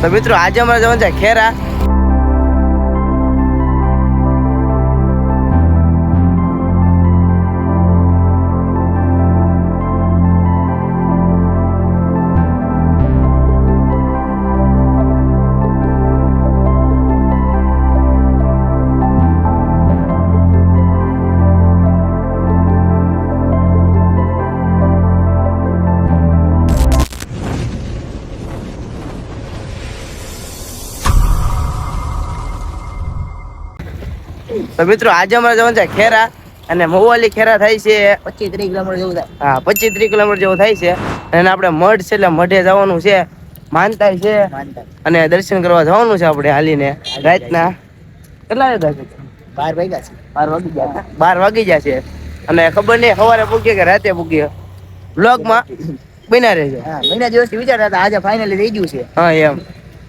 તો મિત્રો આજે અમારે જવાનું છે ખેરા. તો મિત્રો આજે અમારે જવાનું છે ખેરા અને મહુવાલી ખેરા થાય છે 25-30 કિલોમીટર જેવું થાય. હા 25-30 કિલોમીટર જેવું થાય છે અને આપણે મઢ છે એટલે મઢે જવાનું છે, માનતા છે અને દર્શન કરવા જવાનું છે આપણે હાલીને. રાતના કેટલા વાગ્યા છે? 12 વાગ્યા છે. 12 વાગી ગયા. 12 વાગી ગયા છે અને ખબર નહીં સવારે પૂગીએ કે રાતે પૂગીએ. બ્લોગમાં બન્યા રહેજો. હા, મહિના દિવસથી વિચારતા હતા, આજે ફાઇનલી થઈ ગયું છે. હા એમ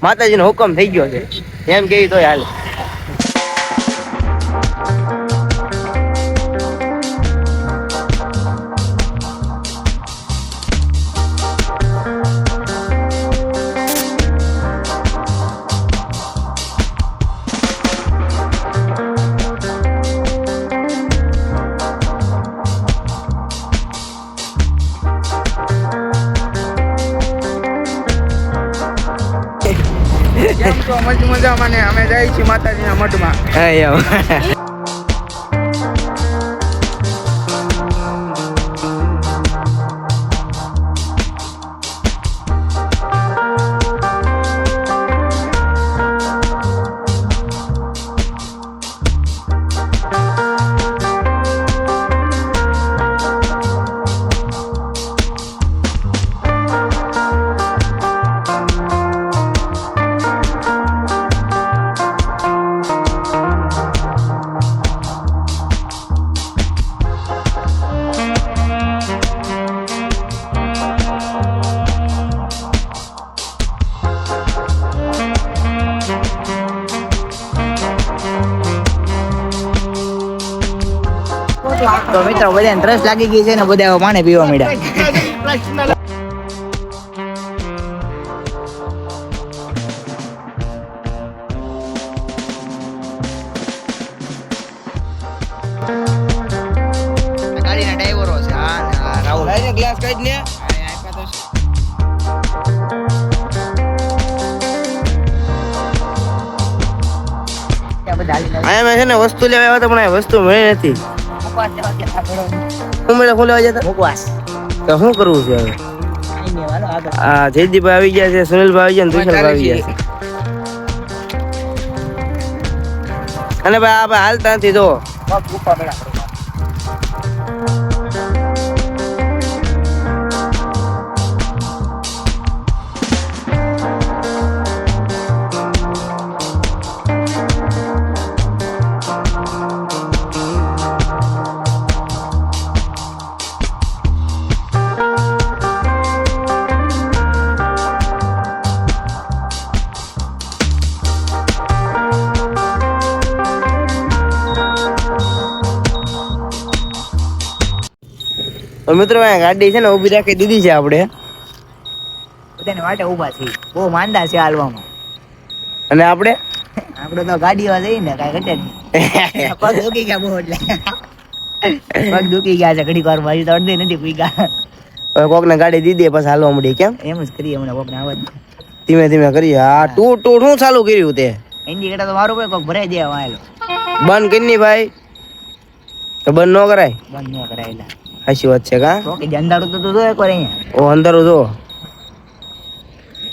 માતાજીનો હુકમ થઈ ગયો છે એમ કેવી તોય હાલ. મજામાં ને અમે જઈએ છીએ માતાજીના મઠમાં. હા એમ તો મિત્રો બધાને ત્રસ લાગી ગઈ છે ને બધા પાણી પીવા મળ્યા. ગાડીના ડ્રાઈવરો છે. હા રાહુલ ગ્લાસ કાઢ ને. અહીંયા છે ને વસ્તુ લેવા આવ્યા હતા પણ આ વસ્તુ મળી નથી. હું મેળા શું લેવા જતા? મુકવાસ. તો શું કરવું છે હવે? હા જયદીપભાઈ આવી ગયા છે, સુનિલભાઈ આવી ગયા ને તુષારભાઈ આવી ગયા છે. અને ભાઈ આપણે હાલતા નથી જો. મિત્રો ગાડી છે ને ઉભી રાખી દીધી છે આપણે. બધાને વાટે ઊભા છે, બહુ માંદા છે હાલવામાં. અને આપણે તો ગાડીમાં જઈએ ને કાંઈ ઘટે નહીં. પગ દુખી ગયા બહુ એટલે પગ દુખી ગયા છે ઘડીક વારમાં. હજી તો અડધી નથી પીગા. હવે કોકને ગાડી દીધી પછી હાલવા મળી. કેમ એમ જ કરીએ હમણાં કોકને આવત ધીમે ધીમે કરીએ. હા ટુ શું ચાલુ કર્યું તે? ઇન્ડિકેટર તો મારું કોક ભરાઈ દે વાયેલો. બંધ કરી ભાઈ, તો બંધ ન કરાય. બંધ ન કરાયેલા. સાચી વાત છે કા? તો કે અંધારું તો જો એકવાર અહીંયા. ઓ અંધારું જો.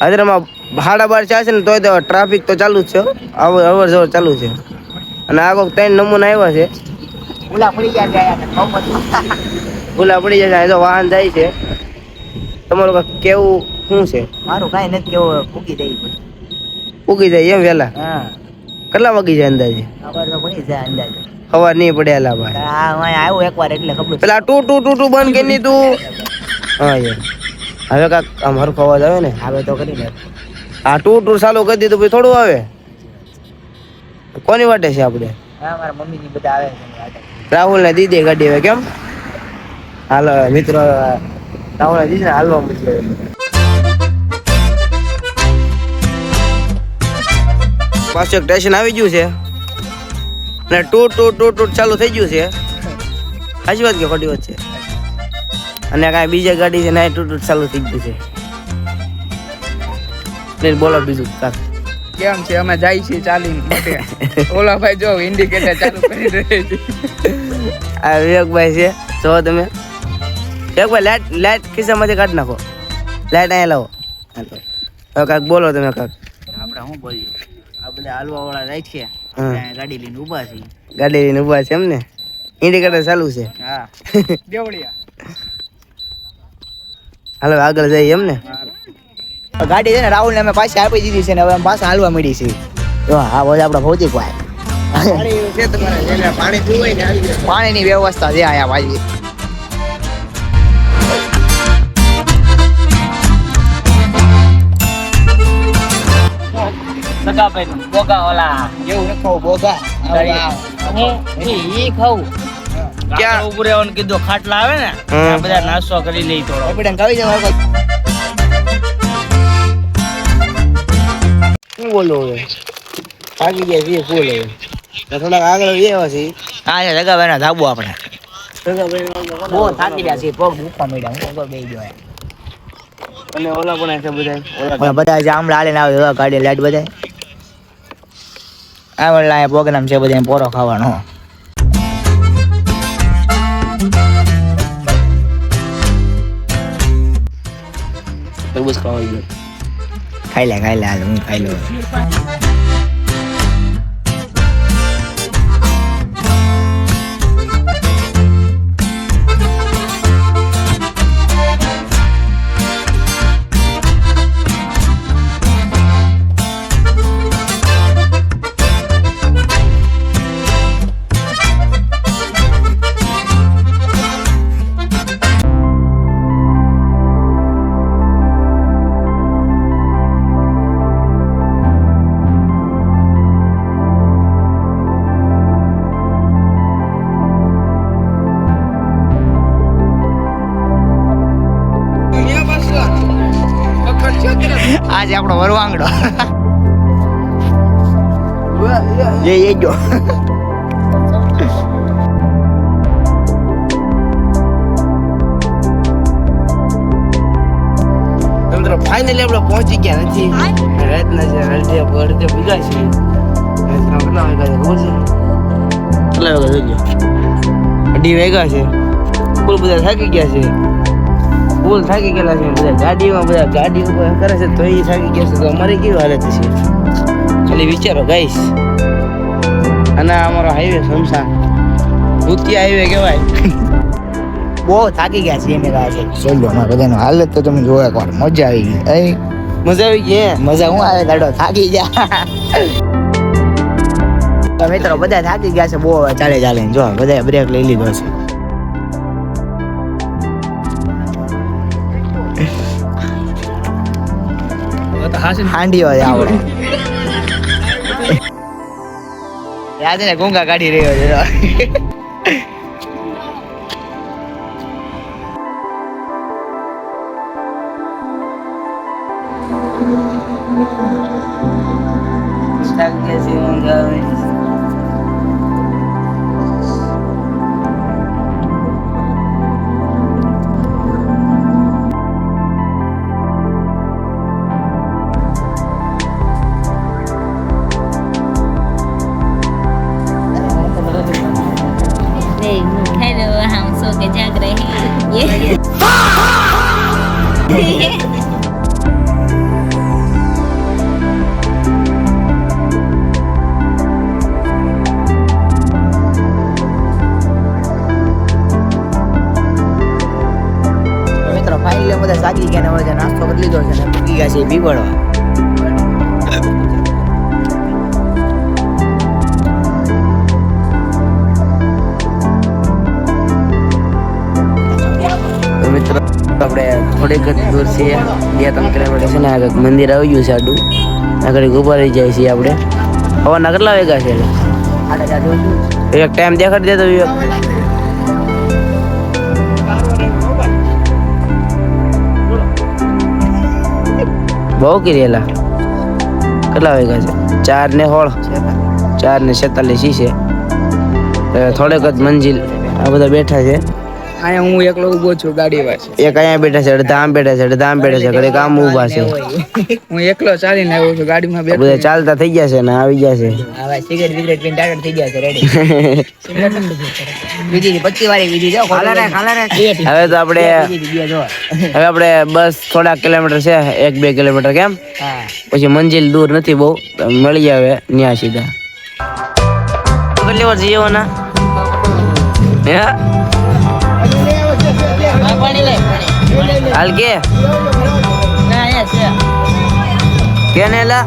અત્યારમાં 12:30 ચાલશે ને તોય તો ટ્રાફિક તો ચાલુ જ છે. અવર જવર ચાલુ છે. અને આ કોક 3 નમૂના આવ્યા છે. ભૂલા પડી ગયા ભૂલા પડી જાય તો વાહન જાય છે. તમારું કેવું શું છે? મારું કાંઈ નથી કેવું, ફૂકી જાય. ઉગી જાય એમ વેલા? હા. કેટલા વાગી જાય અંદાજે? ખબર તો પડી જાય અંદાજે. ખબર નહીં પડેલા ભાઈ. હા આવ્યો એકવાર એટલે ખબર. પેલા ટુ બંધ કરી તું. હા યાર હવે કાક આમ હરખો અવાજ આવે ને. આવે તો કરી લે. આ ટુ ચાલુ કરી દીધું પછી થોડું આવે. કોની વાટે છે આપણે? હા મારા મમ્મી ની બધા આવે છે. રાહુલ ને દીદી ગાડી હવે કેમ? હાલો મિત્રો, રાહુલ ને દીદી હાલવા મૂકી. પાછું એક સ્ટેશન આવી ગયું છે અને ટૂટ ટૂટ ટૂટ ટૂટ ચાલુ થઈ ગયું છે. સાચી વાત કે ખોટી વાત છે? અને કાંઈ બીજી ગાડી છે ને ટૂટ ટૂટ ચાલુ થઈ ગયું છે. બોલો બીજું કાક કેમ છે? અમે જાય છીએ ચાલીને. ઓલા ભાઈ જો ઇન્ડિકેટર ચાલુ કરી રહે છે. આ વિવેકભાઈ છે, જો તમે વિવેકભાઈ લાઈટ ખિસ્સામાંથી કાઢી નાખો. લાઈટ અહીંયા લાવો. હવે કાક બોલો તમે કાક. આપણે શું બોલીએ? આ બધા હાલવા વાળા જાય છે, ગાડી લઈને ઊભા છે. ગાડી લઈને ઊભા છે એમ ને? ઇન્ડિકેટર ચાલુ છે. હા. દેવળિયા. હાલો આગળ જઈએ એમ ને? ગાડી છે ને રાહુલ ને અમે પાછી આપી દીધી છે ને હવે પાછા હાલવા મળી છે. જો આ બધા આપણા ભૌતિક ભાઈ. પાણીની વ્યવસ્થા છે અહીંયા ભાઈ. બોગા ઓલા એવું ન ખાવ બોગા. ઈ ખાવું. ક્યાં ઉભું રહેવાનું કીધું? ખાટલા આવે ને ત્યાં બધા નાસ્તો કરી લઈ થોડો. આપણે ખાવી જવા. શું બોલો હવે? થાકી ગયા છીએ ફૂલ હવે. થોડાક આગળ એવા છે. હા છે જગાભાઈ ના ધાબુ આપણે. સગાભાઈ બહુ થાકી ગયા છે, પગ દુખવા મળ્યા. હું પગ બેસી ગયો. અને ઓલા પણ છે બધા. ઓલા બધા જામ લાલીને આવે એવા ગાડી લાઈટ બધા. આ વળલા પ્રોગ્રામ છે બધા પોરો ખાવાનો. તરબૂચ ખાવા ગયો. ખાઈ લે હાલ હું ખાઈ લઉં. આજે આપણો વરવાંગડો એ જો મિત્રો ફાઇનલી આપણે પહોંચી ગયા નથી. રાતના છે અડધે ભૂગા છે. કેટલા વાગ્યા છે ખબર છે? કેટલા વાગ્યા થઈ ગયા? 2:30 વાગ્યા છે. ફૂલ બધા થાકી ગયા છે. ફૂલ થાકી ગયેલા છે બધા. ગાડી ઉપર કરે છે તો એ થાકી ગયા છે. તો અમારી કેવી હાલત છે ખાલી વિચારો ગાઈસ. અને અમારો હાઈવે સમસાન ભૂતિયા હાઈવે કહેવાય. બહુ થાકી ગયા છીએ મેં કહા છે. ચલો અમારા બધાનો હાલત તો તમે જોવા એકવાર. મજા આવી ગઈ. મજા આવી ગઈ હે? મજા હું આવે દાડો થાકી ગયા. મિત્રો બધા થાકી ગયા છે બહુ. ચાલે જો બધા બ્રેક લઈ લીધો છે. હાંડીઓ આવડે યાદ ને ગુંગા કાઢી રહ્યો છે. हेलो हम सो के जाग रहे हैं ये મિત્રો ફાઇનલી બધા જાગી ગયા ને હવે નાસ્તો કરી લીધો છે ને પૂકી ગયા છે બીવડવા. મિત્રો આપણે થોડીક જ દૂર છીએ, 2-3 કિલોમીટર છે ને આગળ મંદિર આવી ગયું છે આડું. આગળ ઉભા રહી જાય છીએ આપણે. હવાના કેટલા વાગ્યા છે? એક ટાઈમ દેખાડી દેતો વિવેક. બહુ કિરેલા કેટલા વાગ્યા છે? 4:16. 4:46 છે. થોડેક જ મંજિલ. આ બધા બેઠા છે. અહીંયા હું એકલો ઊભો છું ગાડી પાસે. એક અહીંયા બેઠા છે, અડધા આમ બેઠા છે, અડધા આમ બેઠા છે, ઘડીક આમ ઊભા છે. હું એકલો ચાલીને આવ્યો છું, ગાડીમાં બેઠો. બધા ચાલતા થઈ ગયા છે ને આવી ગયા છે. હવે સિગરેટ વિગરેટ પીને ટાટડ થઈ ગયા છે રેડી. બીજી 25 વાળી બીજી જો હવે તો આપણે બસ થોડા કિલોમીટર છે, 1-2 કિલોમીટર કેમ, હા પછી મંજિલ દૂર નથી બહુ, મળી આવે ન્યા સીધા. કેટલી વાર જઈએ ના હાલ કે ને લા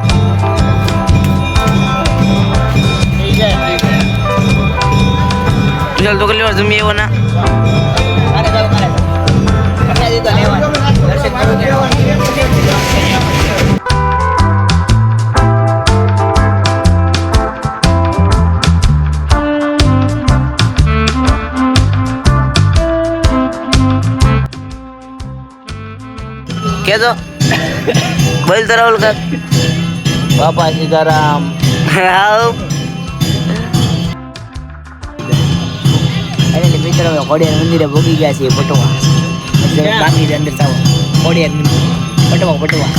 ચાલ તો કેટલી વાર જમી એવો ના કે તો બોલ તો રાહુલ કા બાપા સીતારામ. મિત્રો ખોડિયાર મંદિરે ભોગી ગયા છે પટવા. બાકી છે અંદર સાવ ખોડિયાર મંદિર પટવા.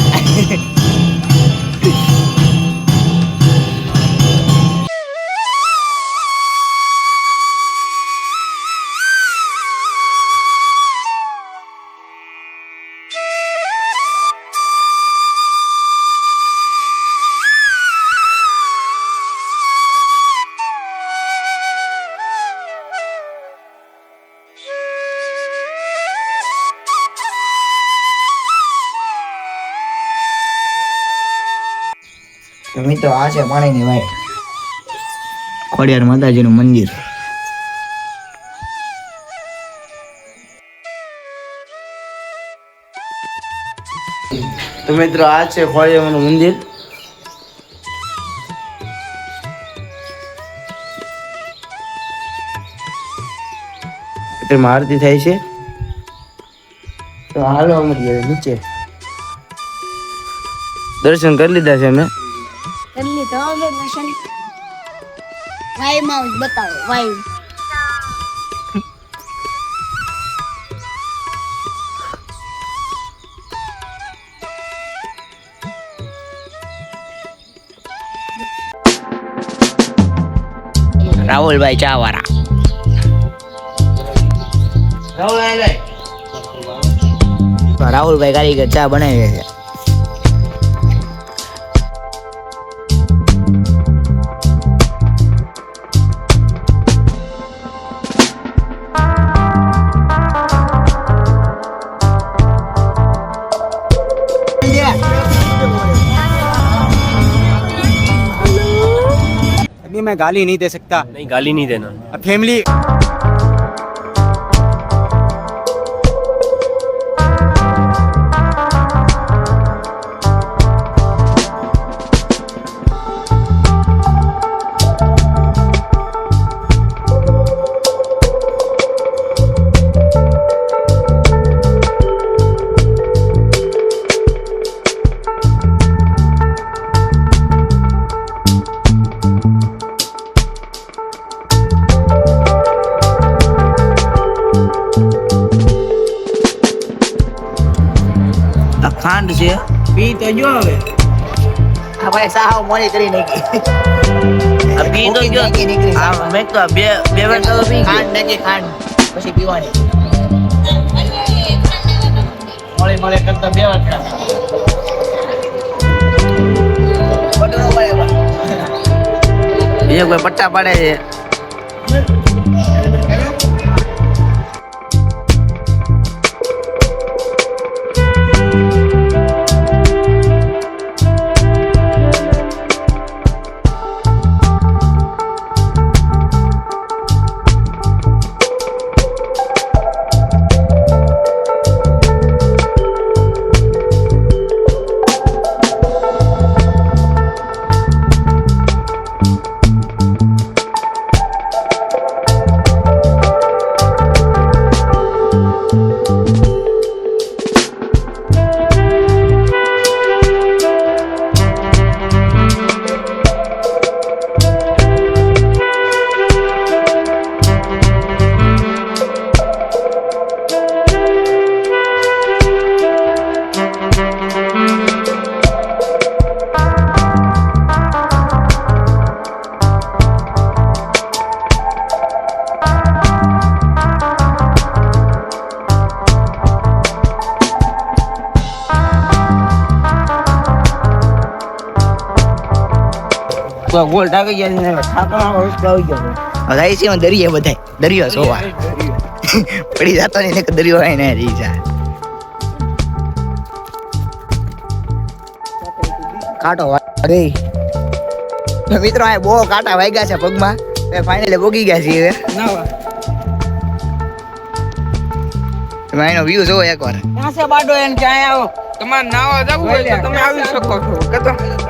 તો મિત્રો આ છે પાણીની વાય ખોડિયાર માતાજીનું મંદિર. તો મિત્રો આ છે ખોડિયારનું મંદિર. તેમાં આરતી થાય છે. તો હાલો અમે નીચે દર્શન કરી લીધા છે અમે. એમની તો હવે દર્શન વાઈમાં બતાવો વાઈ. રાહુલભાઈ ચા વાળા. રાહુલભાઈ કારીગર ચા બનાવે છે. अभी मैं गाली नहीं दे सकता. नहीं गाली नहीं देना. फैमिली ખાંડ છે પી તો જો હવે આ ભાઈ સાવ મોડી કરી નાખી. આ પી તો ગયો. આ મેં તો બે વાર તો પી ગયો. ખાંડ નાખી ખાંડ પછી પીવાની. મોડે કરતા 2 વાર બીજો કોઈ પટ્ટા પાડે છે. તો ગોલ ટાકી ગયા છે ને ઠાકરનો રસ્તો આવી ગયો હવે જાય છે દરિયા બધાય દરિયો સોવા પડી જતો નહીં ને દરિયો હોય ને રહી જાય કાંટો વાગે તો મિત્રો આ બહુ કાંટા વાગ્યા છે પગમાં ફાઇનલી ભોગી ગયા છીએ હવે તમે એનો વ્યૂ જોવો એકવાર તમારે નાવા જવું હોય તો તમે આવી શકો છો કતો